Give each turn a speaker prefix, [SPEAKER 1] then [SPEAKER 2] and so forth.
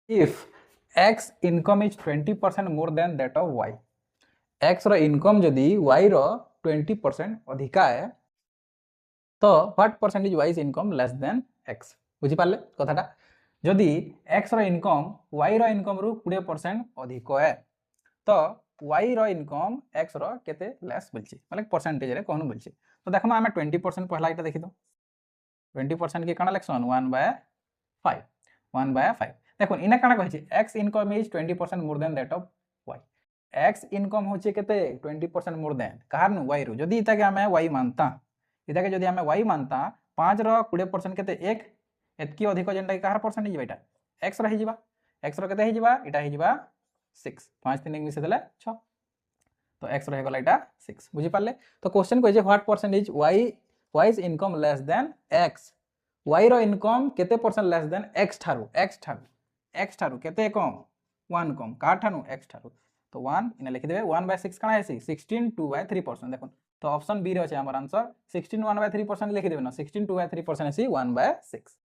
[SPEAKER 1] if x income is 20% more than that of y, x रो income जदि y रो 20% अधिका है तो what percentage y is income less than x बुझी पाले कथाटा जदि x रो इनकम y रो इनकम रु 20% अधिक है तो y रो इनकम x रो केते लेस बोलछि माने परसेंटेज रे कोन बोलछि तो देखमा हमें 20% पहला इटा देखि दो 20% के काना लेक्सन 1/5 1/5 देखो इना काना कहछि x income is 20% more than that of y x income होचे केते 20% मोर देन कार नु y रु जदी इता के हमें y मानता इता के जदी हमें y मानता 5 रो 20% केते 1 एतकी अधिक जेंटा कार परसेंटेज बेटा x रहि जिबा x रो केते हि जिबा इटा हि जिबा 6 5 3 मिसे देले 6 तो x रहि गला इटा 6 बुझी पाले तो क्वेश्चन कहै छै what percentage y is income less than x y रो इनकम केते परसेंट लेस देन x ठारू केते कम 1 कम का ठानु x ठारू तो 1 इने लिखि देबे 1/6 काना हेसी 16 2/3% देखो तो ऑप्शन बी रे अछि हमर आंसर 16 1/3% लिखि देबे ना 16 2/3% हेसी 1/6